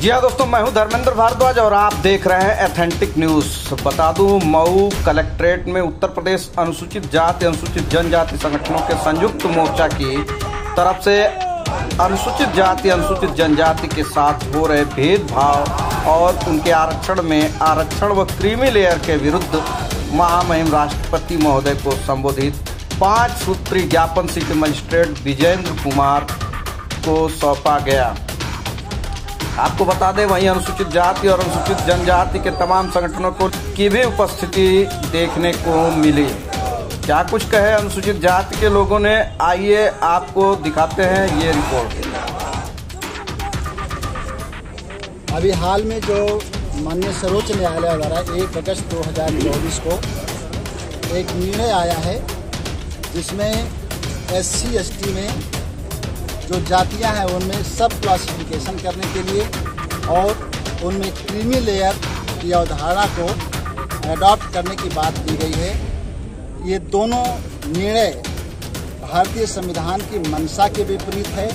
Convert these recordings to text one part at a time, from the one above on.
जी हाँ दोस्तों, मैं हूं धर्मेंद्र भारद्वाज और आप देख रहे हैं एथेंटिक न्यूज। बता दूं, मऊ कलेक्ट्रेट में उत्तर प्रदेश अनुसूचित जाति अनुसूचित जनजाति संगठनों के संयुक्त मोर्चा की तरफ से अनुसूचित जाति अनुसूचित जनजाति के साथ हो रहे भेदभाव और उनके आरक्षण व क्रीमी लेयर के विरुद्ध महामहिम राष्ट्रपति महोदय को संबोधित 5 सूत्री ज्ञापन सिटी मजिस्ट्रेट विजेंद्र कुमार को सौंपा गया। आपको बता दें, वहीं अनुसूचित जाति और अनुसूचित जनजाति के तमाम संगठनों की भी उपस्थिति देखने को मिली। क्या कुछ कहे अनुसूचित जाति के लोगों ने, आइए आपको दिखाते हैं ये रिपोर्ट। अभी हाल में जो माननीय सर्वोच्च न्यायालय द्वारा 1 अगस्त 2024 को एक निर्णय आया है, जिसमें SC ST में जो जातियां हैं उनमें सब क्लासिफिकेशन करने के लिए और उनमें क्रीमी लेयर की अवधारणा को अडॉप्ट करने की बात की गई है। ये दोनों निर्णय भारतीय संविधान की मंशा के विपरीत है।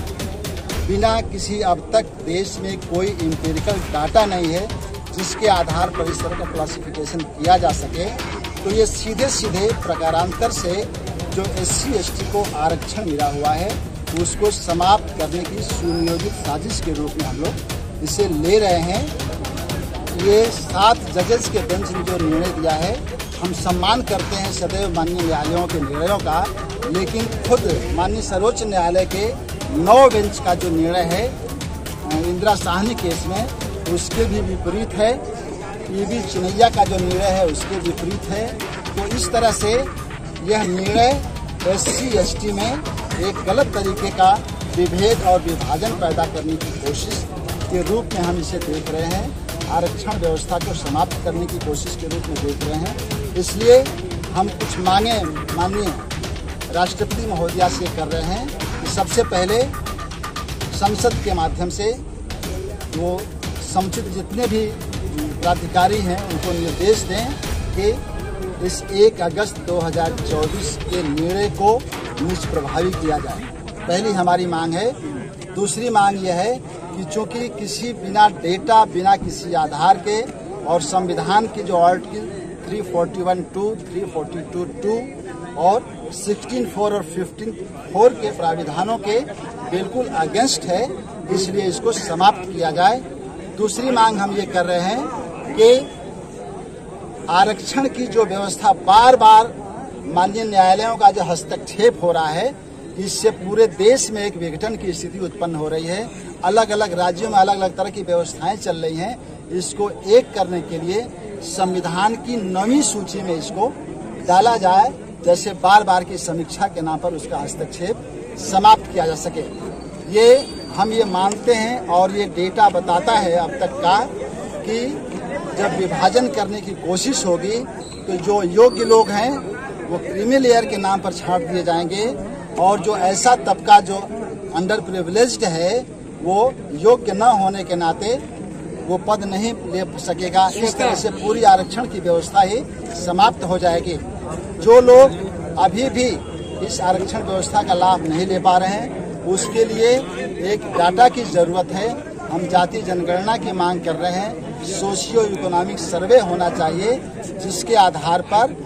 बिना किसी अब तक देश में कोई एम्पिरिकल डाटा नहीं है जिसके आधार पर इस तरह का क्लासिफिकेशन किया जा सके, तो ये सीधे सीधे प्रकारांतर से जो SC ST को आरक्षण मिला हुआ है उसको समाप्त करने की सुनियोजित साजिश के रूप में हम लोग इसे ले रहे हैं। ये 7 जजेस के बेंच ने जो निर्णय दिया है, हम सम्मान करते हैं सदैव माननीय न्यायालयों के निर्णयों का, लेकिन खुद माननीय सर्वोच्च न्यायालय के 9 बेंच का जो निर्णय है इंदिरा साहनी केस में, उसके भी विपरीत है। PB चिनैया का जो निर्णय है उसके विपरीत है। तो इस तरह से यह निर्णय SC ST में एक गलत तरीके का विभेद और विभाजन पैदा करने की कोशिश के रूप में हम इसे देख रहे हैं। आरक्षण व्यवस्था को समाप्त करने की कोशिश के रूप में देख रहे हैं। इसलिए हम कुछ मांगे माननीय राष्ट्रपति महोदया से कर रहे हैं कि सबसे पहले संसद के माध्यम से वो समुचित जितने भी प्राधिकारी हैं उनको निर्देश दें कि इस 1 अगस्त 2024 के निर्णय को निष्प्रभावी किया जाए। पहली हमारी मांग है। दूसरी मांग यह है कि चूंकि किसी बिना डेटा, बिना किसी आधार के और संविधान की जो आर्टिकल 341(2), 342(2) और 16(4) और 15(4) के प्राविधानों के बिल्कुल अगेंस्ट है, इसलिए इसको समाप्त किया जाए। दूसरी मांग हम ये कर रहे हैं कि आरक्षण की जो व्यवस्था बार बार माननीय न्यायालयों का जो हस्तक्षेप हो रहा है, इससे पूरे देश में एक विघटन की स्थिति उत्पन्न हो रही है। अलग अलग राज्यों में अलग अलग तरह की व्यवस्थाएं चल रही हैं। इसको एक करने के लिए संविधान की 9वीं सूची में इसको डाला जाए, जैसे बार बार की समीक्षा के नाम पर उसका हस्तक्षेप समाप्त किया जा सके। हम ये मानते हैं और ये डेटा बताता है अब तक का कि जब विभाजन करने की कोशिश होगी तो जो योग्य लोग हैं वो क्रीमी लेयर के नाम पर छांट दिए जाएंगे और जो ऐसा तबका जो अंडर प्रिविलेज्ड है वो योग्य न होने के नाते वो पद नहीं ले सकेगा। इस तरह से पूरी आरक्षण की व्यवस्था ही समाप्त हो जाएगी। जो लोग अभी भी इस आरक्षण व्यवस्था का लाभ नहीं ले पा रहे हैं, उसके लिए एक डाटा की जरूरत है। हम जाति जनगणना की मांग कर रहे हैं। सोशियो इकोनॉमिक सर्वे होना चाहिए जिसके आधार पर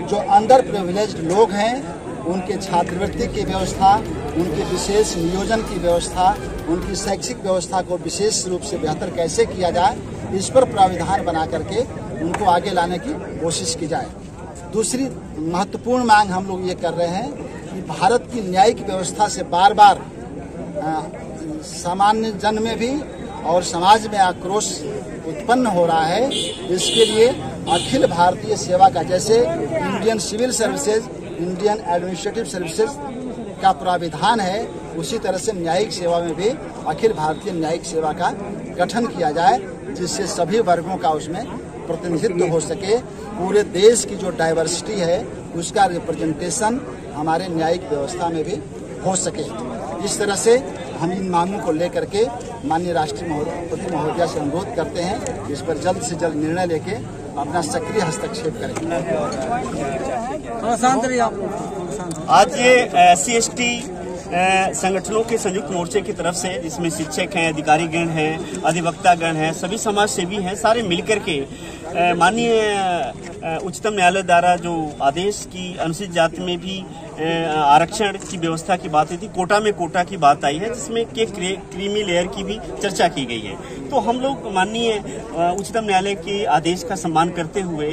जो अंडर प्रिविलेज्ड लोग हैं उनके छात्रवृत्ति की व्यवस्था, उनके विशेष नियोजन की व्यवस्था, उनकी शैक्षिक व्यवस्था को विशेष रूप से बेहतर कैसे किया जाए, इस पर प्राविधान बना करके उनको आगे लाने की कोशिश की जाए। दूसरी महत्वपूर्ण मांग हम लोग ये कर रहे हैं कि भारत की न्यायिक व्यवस्था से बार बार सामान्य जन में भी और समाज में आक्रोश उत्पन्न हो रहा है। इसके लिए अखिल भारतीय सेवा का, जैसे Indian civil services, Indian administrative services का प्राविधान है, उसी तरह से न्यायिक सेवा में भी अखिल भारतीय न्यायिक सेवा का गठन किया जाए, जिससे सभी वर्गों का उसमें प्रतिनिधित्व हो सके। पूरे देश की जो डाइवर्सिटी है उसका रिप्रेजेंटेशन हमारे न्यायिक व्यवस्था में भी हो सके। इस तरह से हम इन मांगों को लेकर के माननीय राष्ट्रपति महोदया से अनुरोध करते हैं कि इस पर जल्द से जल्द निर्णय लेके अपना सक्रिय हस्तक्षेप करें। आज ये SC ST संगठनों के संयुक्त मोर्चे की तरफ से, जिसमें शिक्षक हैं, अधिकारीगण हैं, अधिवक्तागण हैं, सभी समाज सेवी हैं, सारे मिलकर के माननीय उच्चतम न्यायालय द्वारा जो आदेश की अनुसूचित जाति में भी आरक्षण की व्यवस्था की बात हुई थी, कोटा में कोटा की बात आई है, जिसमें के क्रीमी लेयर की भी चर्चा की गई है। तो हम लोग माननीय उच्चतम न्यायालय के आदेश का सम्मान करते हुए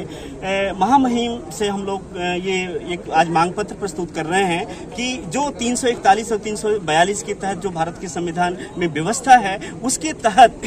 महामहिम से हम लोग ये एक आज मांग पत्र प्रस्तुत कर रहे हैं कि जो 341 और 342 के तहत जो भारत के संविधान में व्यवस्था है, उसके तहत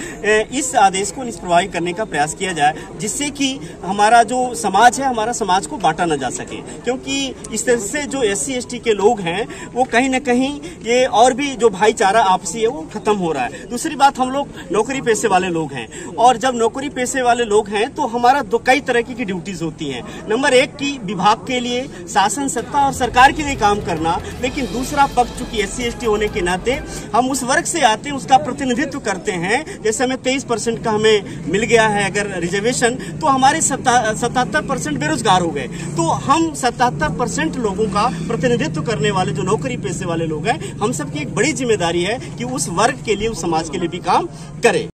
इस आदेश को निष्प्रभावी करने का प्रयास किया जाए, जिससे कि हमारा जो समाज है, हमारा समाज को बांटा न जा सके। क्योंकि इस तरह से जो SC/ST के लोग हैं, वो कहीं न कहीं ये और भी जो भाईचारा आपसी है वो खत्म हो रहा है। दूसरी बात, हम लोग नौकरी पेशे वाले लोग हैं, और जब नौकरी पेशे वाले लोग हैं तो हमारा कई तरह की ड्यूटीज होती हैं। नंबर 1 की विभाग के लिए, शासन सत्ता और सरकार के लिए काम करना, लेकिन दूसरा पक्ष चूंकि SC/ST होने के नाते हम उस वर्ग से आते हैं, उसका प्रतिनिधित्व करते हैं। जैसे हमें 23% का हमें मिल गया है अगर रिजर्वेशन, तो हमारे 77% बेरोजगार हो गए। तो हम 77% लोगों का प्रतिनिधित्व करने वाले जो नौकरी पेशे वाले लोग हैं, हम सबकी एक बड़ी जिम्मेदारी है कि उस वर्ग के लिए, उस समाज के लिए भी काम करें।